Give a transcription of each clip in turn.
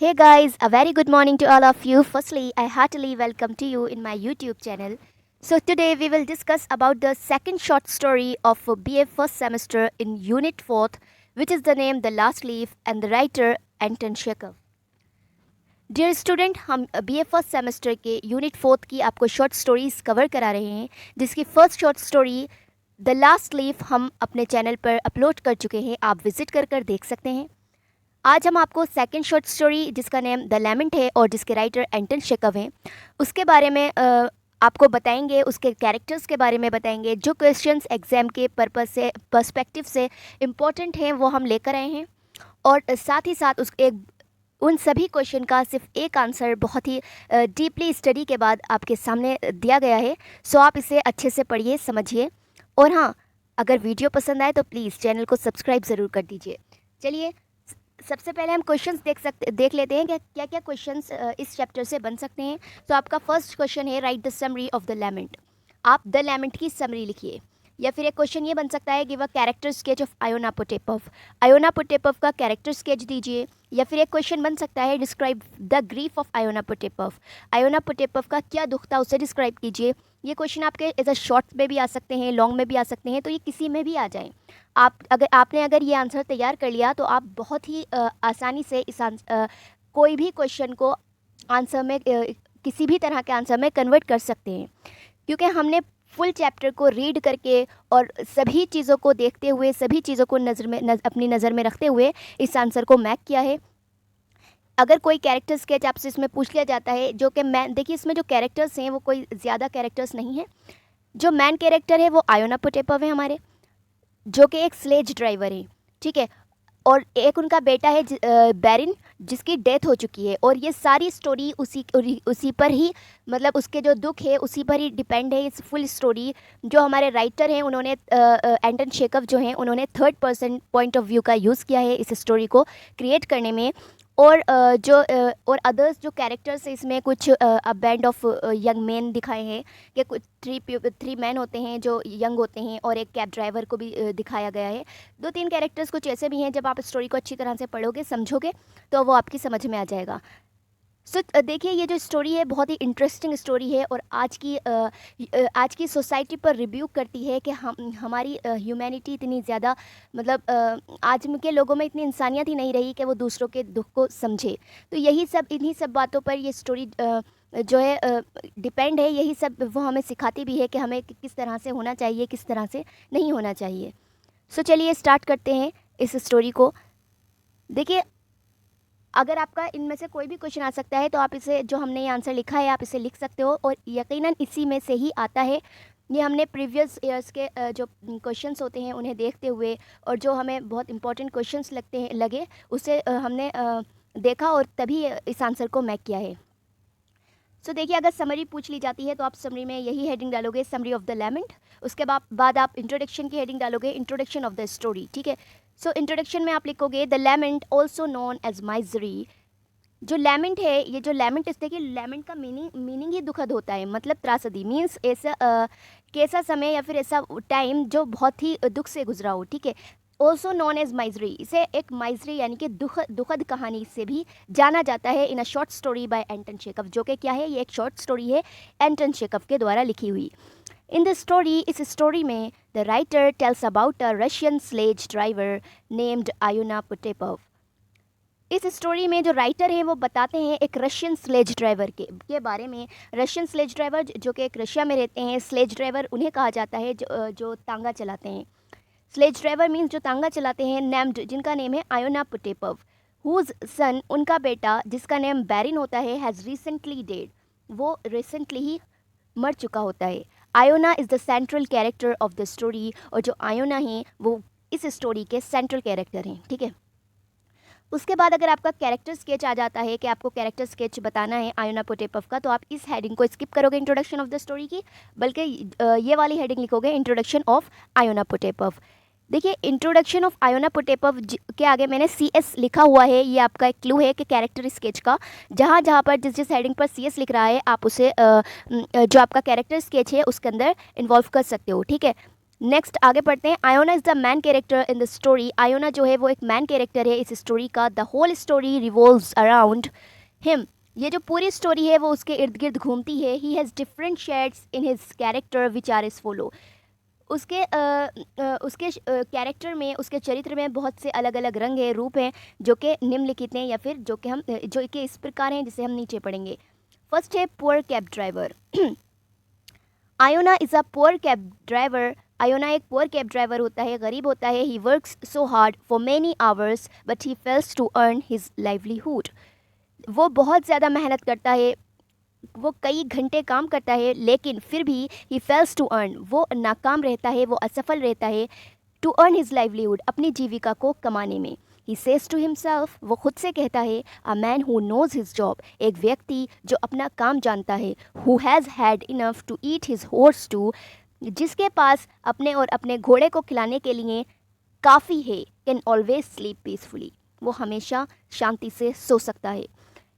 Hey guys, a very good morning to all of you. Firstly, I heartily welcome to you in my YouTube channel. So today we will discuss about the second short story of BA first semester in Unit 4th, which is the name The Last Leaf and the writer Anton Chekhov. Dear student हम B A first semester के unit 4th की आपको short stories cover करा रहे हैं, जिसकी first short story the last leaf हम अपने चैनल पर अपलोड कर चुके हैं। आप विजिट कर देख सकते हैं। आज हम आपको सेकंड शॉर्ट स्टोरी जिसका नेम द लेमेंट है और जिसके राइटर एंटन शेकव हैं उसके बारे में आपको बताएंगे, उसके कैरेक्टर्स के बारे में बताएंगे। जो क्वेश्चंस एग्ज़ाम के पर्पस से पर्सपेक्टिव से इम्पोर्टेंट हैं वो हम लेकर आए हैं, और साथ ही साथ उस एक उन सभी क्वेश्चन का सिर्फ एक आंसर बहुत ही डीपली स्टडी के बाद आपके सामने दिया गया है। सो आप इसे अच्छे से पढ़िए, समझिए, और हाँ, अगर वीडियो पसंद आए तो प्लीज़ चैनल को सब्सक्राइब ज़रूर कर दीजिए। चलिए, सबसे पहले हम क्वेश्चंस देख लेते हैं कि क्या क्या क्वेश्चंस इस चैप्टर से बन सकते हैं। तो आपका फर्स्ट क्वेश्चन है write the summary of the lament. आप द लेमेंट की समरी लिखिए। या फिर एक क्वेश्चन ये बन सकता है, give a character sketch of Iona Potapov. Iona Potapov का कैरेक्टर स्केच दीजिए। या फिर एक क्वेश्चन बन सकता है, describe the grief of Iona Potapov. Iona Potapov का क्या दुख था उसे डिस्क्राइब कीजिए। ये क्वेश्चन आपके एज अ शॉर्ट में भी आ सकते हैं, लॉन्ग में भी आ सकते हैं, तो ये किसी में भी आ जाएं। आपने ये आंसर तैयार कर लिया तो आप बहुत ही आसानी से कोई भी क्वेश्चन को आंसर में किसी भी तरह के आंसर में कन्वर्ट कर सकते हैं, क्योंकि हमने फुल चैप्टर को रीड करके और सभी चीज़ों को देखते हुए, सभी चीज़ों को अपनी नज़र में रखते हुए इस आंसर को मैक किया है। अगर कोई कैरेक्टर स्केच आपसे इसमें पूछ लिया जाता है, जो कि मैं देखिए, इसमें जो कैरेक्टर्स हैं वो कोई ज़्यादा कैरेक्टर्स नहीं हैं। जो मैन कैरेक्टर है वो आयोना पोटेपव है हमारे, जो कि एक स्लेज ड्राइवर है, ठीक है। और एक उनका बेटा है बैरिन, जिसकी डेथ हो चुकी है। और ये सारी स्टोरी उसी पर ही, मतलब उसके जो दुख है उसी पर ही डिपेंड है। इस फुल स्टोरी जो हमारे राइटर हैं उन्होंने एंटन शेकव जो हैं उन्होंने third person point of view का यूज़ किया है इस स्टोरी को क्रिएट करने में। और और अदर्स जो कैरेक्टर्स हैं इसमें कुछ बैंड ऑफ यंग मैन दिखाए हैं, कि कुछ थ्री मैन होते हैं जो यंग होते हैं, और एक कैब ड्राइवर को भी दिखाया गया है। दो तीन कैरेक्टर्स कुछ ऐसे भी हैं, जब आप स्टोरी को अच्छी तरह से पढ़ोगे, समझोगे, तो वो आपकी समझ में आ जाएगा। सो देखिए, ये जो स्टोरी है बहुत ही इंटरेस्टिंग स्टोरी है, और आज की सोसाइटी पर रिव्यू करती है कि हमारी ह्यूमैनिटी इतनी ज़्यादा, मतलब आज के लोगों में इतनी इंसानियत ही नहीं रही कि वो दूसरों के दुख को समझे। तो इन्हीं सब बातों पर ये स्टोरी जो है डिपेंड है। यही सब वो हमें सिखाती भी है कि हमें किस तरह से होना चाहिए, किस तरह से नहीं होना चाहिए। सो चलिए स्टार्ट करते हैं इस स्टोरी को। देखिए, अगर आपका इनमें से कोई भी क्वेश्चन आ सकता है तो आप इसे, जो हमने ये आंसर लिखा है, आप इसे लिख सकते हो, और यकीनन इसी में से ही आता है। ये हमने प्रीवियस ईयर्स के जो क्वेश्चंस होते हैं उन्हें देखते हुए, और जो हमें बहुत इंपॉर्टेंट क्वेश्चंस लगे उसे हमने देखा, और तभी इस आंसर को मैक किया है। सो देखिए, अगर समरी पूछ ली जाती है तो आप समरी में यही हेडिंग डालोगे, समरी ऑफ द लेमेंट। उसके बाद आप इंट्रोडक्शन की हेडिंग डालोगे, इंट्रोडक्शन ऑफ द स्टोरी, ठीक है। सो इंट्रोडक्शन में आप लिखोगे the lament also known as misery. जो लेमेंट है, ये जो लेमेंट, इस देखिए, लेमेंट का मीनिंग ही दुखद होता है, मतलब त्रासदी, मीन्स ऐसा कैसा समय या फिर ऐसा टाइम जो बहुत ही दुख से गुजरा हो, ठीक है। ऑल्सो नॉन एज माइजरी, इसे एक माइजरी यानी कि दुखद कहानी से भी जाना जाता है, इन अ शॉर्ट स्टोरी बाय एंटन शेकव, जो कि क्या है, ये एक शॉर्ट स्टोरी है एंटन शेकव के द्वारा लिखी हुई। इन द स्टोरी, इस स्टोरी में the writer tells about a Russian sledge driver named Iona Potapov. इस स्टोरी में जो राइटर हैं वो बताते हैं एक रशियन स्लेज ड्राइवर के बारे में। रशियन स्लेज ड्राइवर जो कि एक रशिया में रहते हैं, स्लेज ड्राइवर उन्हें कहा जाता है जो तांगा चलाते हैं। स्लेज ड्राइवर मीन्स जो तांगा चलाते हैं, नेम्ड, जिनका नेम है आयोना पुटेपव, हुज सन, उनका बेटा जिसका नेम बैरिन होता है, हैज़ रिसेंटली डेड, वो रिसेंटली ही मर चुका होता है। Iona is the central character of the story, और जो आयोना हैं वो इस स्टोरी के सेंट्रल कैरेक्टर हैं, ठीक है। उसके बाद अगर आपका कैरेक्टर स्केच आ जाता है कि आपको कैरेक्टर स्केच बताना है आयोना पोटेपव का, तो आप इस हेडिंग को स्किप करोगे इंट्रोडक्शन ऑफ द स्टोरी की, बल्कि ये वाली हेडिंग लिखोगे, इंट्रोडक्शन ऑफ आयोना पोटेपव। देखिए, इंट्रोडक्शन ऑफ आयोना पोटेपव के आगे मैंने CS लिखा हुआ है, ये आपका एक क्लू है कि कैरेक्टर स्केच का, जहाँ जहाँ पर जिस हेडिंग पर CS लिख रहा है, आप उसे जो आपका कैरेक्टर स्केच है उसके अंदर इन्वॉल्व कर सकते हो, ठीक है। नेक्स्ट आगे पढ़ते हैं। Iona is the man character in the story. Iona जो है वो एक मैन कैरेक्टर है इस स्टोरी का। The whole story revolves around him. ये जो पूरी स्टोरी है वो उसके इर्द गिर्द घूमती है। He has different shades in his character which are is follow. उसके कैरेक्टर में, उसके चरित्र में बहुत से अलग अलग रंग हैं, रूप हैं, जो कि निम्नलिखित हैं या फिर जो कि इस प्रकार हैं जिसे हम नीचे पढ़ेंगे। फर्स्ट है poor cab driver. Iona is a poor cab driver. Iona एक पुअर कैब ड्राइवर होता है, गरीब होता है। He works so hard for many hours but he fails to earn his livelihood. वो बहुत ज़्यादा मेहनत करता है, वो कई घंटे काम करता है, लेकिन फिर भी ही फेल्स टू अर्न, वो नाकाम रहता है, वो असफल रहता है। टू अर्न हिज लाइवलीहुड, अपनी जीविका को कमाने में। ही सेज टू हिमसेल्फ, वो खुद से कहता है, a man who knows his job, एक व्यक्ति जो अपना काम जानता है। Who has had enough to eat his horse too, जिसके पास अपने और अपने घोड़े को खिलाने के लिए काफ़ी है। कैन ऑलवेज स्लीप पीसफुली, वो हमेशा शांति से सो सकता है।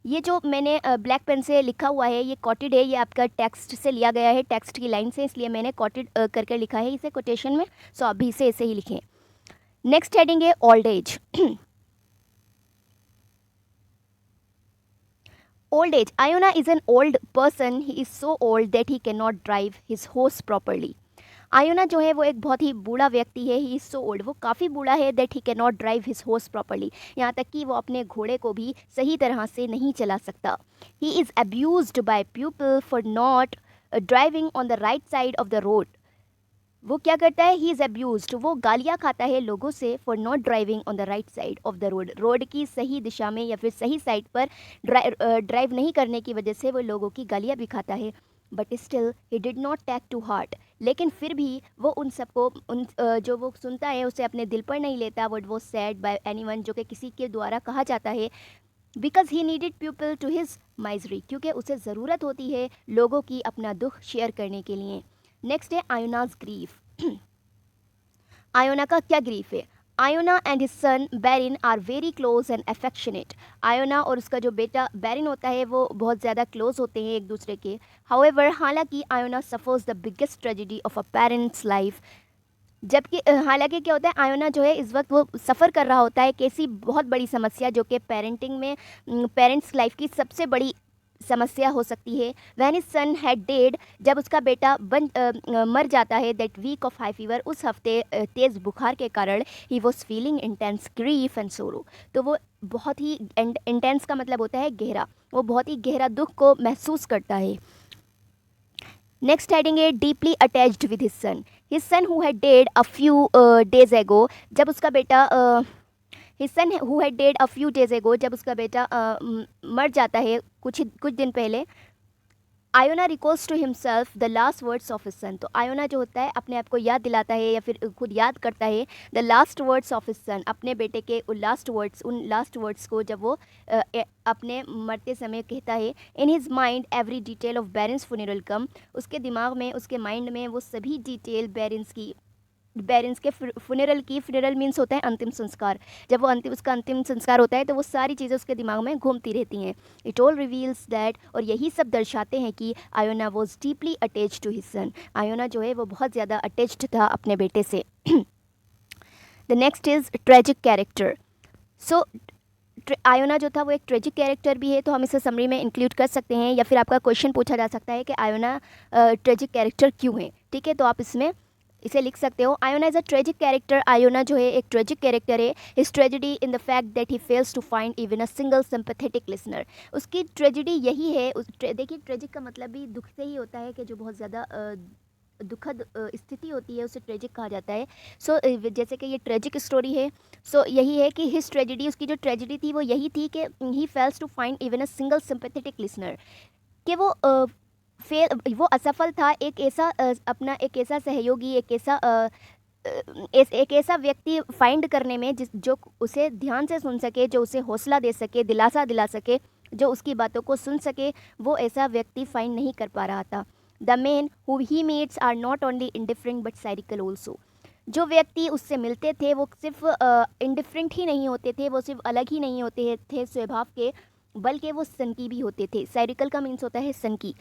ये जो मैंने ब्लैक पेन से लिखा हुआ है ये कॉटेड है, ये आपका टेक्स्ट से लिया गया है, टेक्स्ट की लाइन से, इसलिए मैंने कॉटेड करके लिखा है इसे कोटेशन में। सो आप भी इसे ऐसे ही लिखें। नेक्स्ट हेडिंग है old age. Old age. Iona is an old person. He is so old that he can not drive his horse properly. Iona जो है वो एक बहुत ही बूढ़ा व्यक्ति है। ही इज़ सो ओल्ड, वो काफ़ी बूढ़ा है। That he can not drive his horse properly, यहाँ तक कि वो अपने घोड़े को भी सही तरह से नहीं चला सकता। He is abused by people for not driving on the right side of the road. वो क्या करता है, ही इज़ अब्यूज्ड, वो गालियाँ खाता है लोगों से, for not driving on the right side of the road, road की सही दिशा में या फिर सही साइड पर ड्राइव नहीं करने की वजह से वो लोगों की गालियाँ भी खाता है। But still he did not take to heart, लेकिन फिर भी वो उन सबको जो वो सुनता है उसे अपने दिल पर नहीं लेता। What was said by anyone, जो कि किसी के द्वारा कहा जाता है। Because he needed people to his misery, क्योंकि उसे ज़रूरत होती है लोगों की अपना दुख शेयर करने के लिए। नेक्स्ट है आयोनाज ग्रीफ। आयोना का क्या ग्रीफ है। Iona and his son Barin are very close and affectionate. Iona और उसका जो बेटा बैरिन होता है वो बहुत ज़्यादा क्लोज होते हैं एक दूसरे के। हाउएवर, हालांकि Iona suffers the biggest tragedy of a parents life. जबकि हालांकि क्या होता है, आयोना जो है इस वक्त वो सफ़र कर रहा होता है एक ऐसी बहुत बड़ी समस्या जो कि पेरेंटिंग में, पेरेंट्स लाइफ की सबसे बड़ी समस्या हो सकती है। When is son had dead, जब उसका बेटा मर जाता है, that week of high fever, उस हफ्ते तेज़ बुखार के कारण, he was feeling intense grief and sorrow, तो वो बहुत ही इंटेंस का मतलब होता है गहरा, वो बहुत ही गहरा दुख को महसूस करता है। नेक्स्ट हेडिंग है deeply attached with his son who had dead a few days एगो, जब उसका बेटा his son who had dead a few days एगो, जब उसका बेटा मर जाता है कुछ दिन पहले। Iona recalls to himself the last words of his son, तो आयोना जो होता है अपने आप को याद दिलाता है या फिर खुद याद करता है the last words of his सन, अपने बेटे के उन लास्ट वर्ड्स को, जब वो अपने मरते समय कहता है। In his mind every detail of बैरेंस फ्यूनरल कम, उसके दिमाग में, उसके माइंड में वो सभी डिटेल बैरेंस के फ्यूनरल की, फ्यूनरल मीन्स होता है अंतिम संस्कार, जब वो उसका अंतिम संस्कार होता है तो वो सारी चीज़ें उसके दिमाग में घूमती रहती हैं। इट ऑल रिवील्स दैट, और यही सब दर्शाते हैं कि Iona was deeply attached to his son, Iona जो है वो बहुत ज़्यादा अटैच्ड था अपने बेटे से। The next is tragic character. So Iona जो था वो एक ट्रेजिक कैरेक्टर भी है, तो हम इसे समरी में इंक्लूड कर सकते हैं, या फिर आपका क्वेश्चन पूछा जा सकता है कि आयोना ट्रेजिक कैरेक्टर क्यों है। ठीक है, तो आप इसमें इसे लिख सकते हो। Iona is a tragic character, Iona जो है एक ट्रेजिक कैरेक्टर है। His tragedy in the fact that he fails to find even a single sympathetic listener, उसकी ट्रेजिडी यही है। देखिए ट्रेजिक का मतलब भी दुख से ही होता है, कि जो बहुत ज़्यादा दुखद स्थिति होती है उसे ट्रेजिक कहा जाता है। सो जैसे कि ये ट्रेजिक स्टोरी है, सो यही है कि हिज ट्रेजिडी, उसकी जो ट्रेजिडी थी वो यही थी कि he fails to find even a single sympathetic listener, कि वो वो असफल था एक ऐसा अपना एक ऐसा सहयोगी, एक ऐसा व्यक्ति फाइंड करने में जो उसे ध्यान से सुन सके, जो उसे हौसला दे सके, दिलासा दिला सके, जो उसकी बातों को सुन सके, वो ऐसा व्यक्ति फाइंड नहीं कर पा रहा था। The men who he meets are not only indifferent but साइरिकल ऑल्सो, जो व्यक्ति उससे मिलते थे वो सिर्फ इंडिफरेंट ही नहीं होते थे, वो सिर्फ अलग ही नहीं होते थे स्वभाव के, बल्कि वो सनकी भी होते थे। साइरिकल का मीन्स होता है सनकी।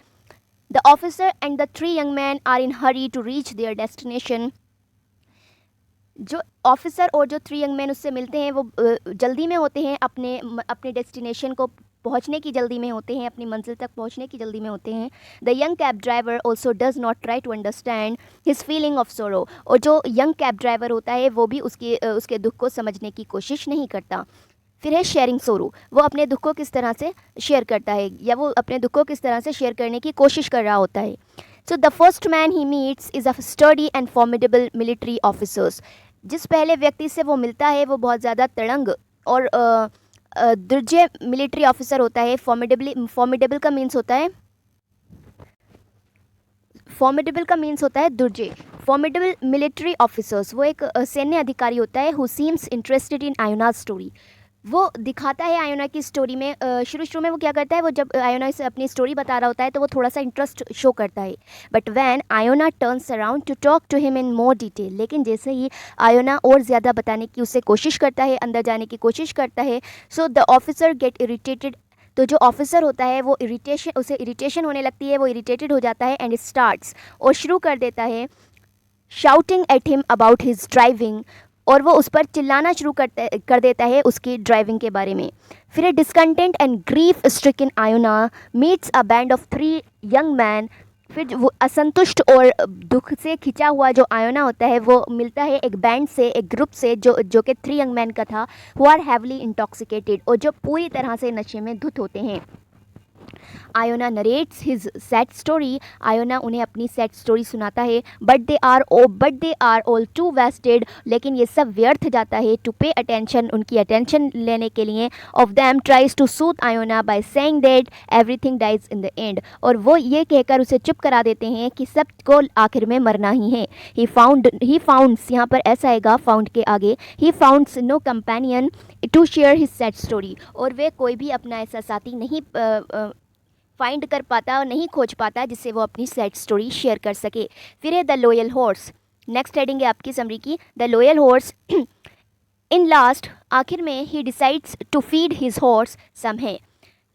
The officer and the three young men are in hurry to reach their destination. जो ऑफिसर और जो 3 यंग मैन उससे मिलते हैं वो जल्दी में होते हैं, अपने डेस्टिनेशन को पहुंचने की जल्दी में होते हैं, अपनी मंजिल तक पहुंचने की जल्दी में होते हैं। The young cab driver also does not try to understand his feeling of sorrow, और जो यंग कैब ड्राइवर होता है वो भी उसके दुख को समझने की कोशिश नहीं करता। फिर है शेयरिंग सोरो, वो अपने दुख को किस तरह से शेयर करता है, या वो अपने दुख को किस तरह से शेयर करने की कोशिश कर रहा होता है। So the first man he meets is a study and formidable military officers. जिस पहले व्यक्ति से वो मिलता है वो बहुत ज़्यादा तड़ंग और दुर्जय मिलिट्री ऑफिसर होता है। फॉर्मिडेबल का मीन्स होता है दुर्जय। फॉर्मिडेबल मिलिट्री ऑफिसर्स, वो एक सैन्य अधिकारी होता है। Who seems interested in Iona's story, वो दिखाता है आयोना की स्टोरी में। शुरू में वो क्या करता है, वो जब आयोना से अपनी स्टोरी बता रहा होता है तो वो थोड़ा सा इंटरेस्ट शो करता है। But when Iona turns around to talk to him in more detail, लेकिन जैसे ही आयोना और ज़्यादा बताने की उससे कोशिश करता है, अंदर जाने की कोशिश करता है, so the officer get irritated. तो जो ऑफिसर होता है वो उसे इरिटेशन होने लगती है, वो इरिटेटेड हो जाता है एंड स्टार्ट्स, और शुरू कर देता है shouting at him about his driving, और वो उस पर चिल्लाना शुरू कर देता है उसकी ड्राइविंग के बारे में। फिर discontent and grief stricken Iona meets a band of 3 young man. फिर वो असंतुष्ट और दुख से खिंचा हुआ जो आयोना होता है वो मिलता है एक बैंड से, एक ग्रुप से जो कि 3 यंग मैन का था, हु आर हैवली इंटॉक्सिकेटेड, और जो पूरी तरह से नशे में धुत होते हैं। Iona narrates his sad story, Iona उन्हें अपनी सैड स्टोरी सुनाता है। But they are all too wasted, लेकिन ये सब व्यर्थ जाता है। टू पे अटेंशन, उनकी अटेंशन लेने के लिए। Of them tries to soothe Iona by saying that everything dies in the end, और वो ये कहकर उसे चुप करा देते हैं कि सब को आखिर में मरना ही है। ही फाउंड्स, यहाँ पर ऐसा आएगा फाउंड के आगे, he founds no companion to share his sad story, और वे कोई भी अपना ऐसा साथी नहीं फाइंड कर पाता और नहीं खोज पाता जिससे वो अपनी सैड स्टोरी शेयर कर सके। फिर है the loyal horse. Next heading है आपकी समरी की, the loyal horse. In last, आखिर में, he decides to feed his horse some है।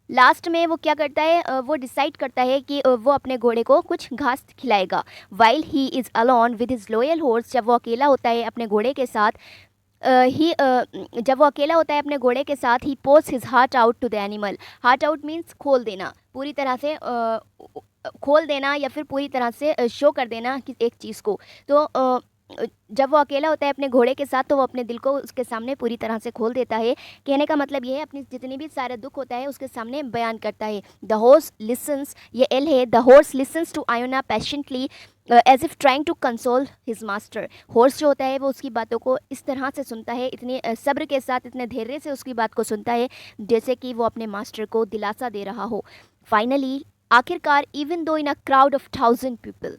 लास्ट में वो क्या करता है, वो डिसाइड करता है कि वो अपने घोड़े को कुछ घास खिलाएगा। While he is alone with his loyal horse, जब वो अकेला होता है अपने घोड़े के साथ, जब वो अकेला होता है अपने घोड़े के साथ, he pours his heart out to the animal. Heart out means खोल देना, पूरी तरह से खोल देना, या फिर पूरी तरह से शो कर देना कि एक चीज़ को। तो जब वो अकेला होता है अपने घोड़े के साथ तो वो अपने दिल को उसके सामने पूरी तरह से खोल देता है। कहने का मतलब ये है, अपनी जितनी भी सारे दुख होता है उसके सामने बयान करता है। द हॉर्स लिसन्स, ये एल है, the horse listens to Iona passionately as if trying to console his master. Horse जो होता है वो उसकी बातों को इस तरह से सुनता है, इतने सब्र के साथ, इतने धैर्य से उसकी बात को सुनता है जैसे कि वो अपने मास्टर को दिलासा दे रहा हो। फाइनली, आखिरकार, even though in a crowd of 1000 people,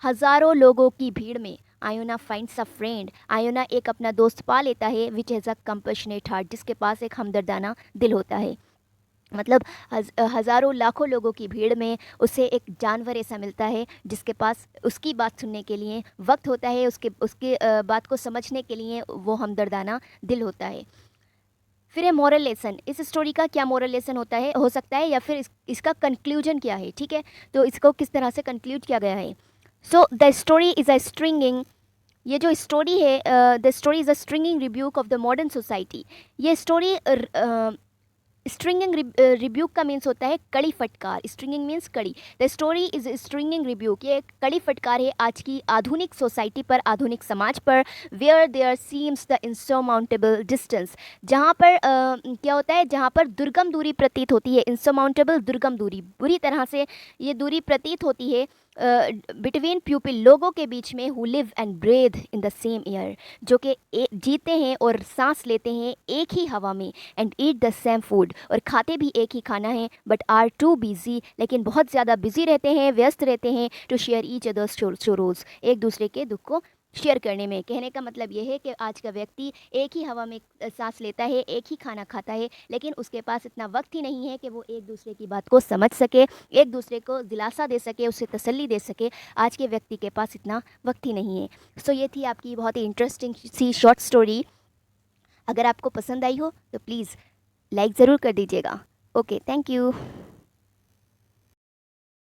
हज़ारों लोगों की भीड़ में, Iona finds a friend, Iona एक अपना दोस्त पा लेता है, which has a compassionate heart, जिसके पास एक हमदर्दाना दिल होता है। मतलब हज़ारों लाखों लोगों की भीड़ में उसे एक जानवर ऐसा मिलता है जिसके पास उसकी बात सुनने के लिए वक्त होता है, उसके बात को समझने के लिए वो हमदर्दाना दिल होता है। फिर है मॉरल लेसन। इस स्टोरी का क्या मॉरल लेसन हो सकता है, या फिर इसका कंक्लूजन क्या है, ठीक है। तो इसको किस तरह से कंक्लूड किया गया है। So the story is a stringing, ये जो स्टोरी है, the story is a stringing rebuke of the modern society. ये स्टोरी स्ट्रिंगिंग रिब्यूक का मीन्स होता है कड़ी फटकार। स्ट्रिंगिंग मीन्स कड़ी। The story is stringing rebuke, ये एक कड़ी फटकार है आज की आधुनिक सोसाइटी पर, आधुनिक समाज पर। Where there seems the insurmountable distance, जहाँ पर क्या होता है, जहाँ पर दुर्गम दूरी प्रतीत होती है। इंसरमाउंटेबल, दुर्गम दूरी, बुरी तरह से ये दूरी प्रतीत होती है बिटवीन पीपल, लोगों के बीच में, who live and breathe in the same air, जो कि जीते हैं और सांस लेते हैं एक ही हवा में, and eat the same food, और खाते भी एक ही खाना है, बट आर टू बिजी, लेकिन बहुत ज़्यादा बिजी रहते हैं, व्यस्त रहते हैं, टू शेयर ईच अदर्स शोरोज, एक दूसरे के दुख को शेयर करने में। कहने का मतलब ये है कि आज का व्यक्ति एक ही हवा में सांस लेता है, एक ही खाना खाता है, लेकिन उसके पास इतना वक्त ही नहीं है कि वो एक दूसरे की बात को समझ सके, एक दूसरे को दिलासा दे सके, उसे तसल्ली दे सके। आज के व्यक्ति के पास इतना वक्त ही नहीं है। सो ये थी आपकी बहुत ही इंटरेस्टिंग सी शॉर्ट स्टोरी। अगर आपको पसंद आई हो तो प्लीज़ लाइक ज़रूर कर दीजिएगा। Okay, thank you.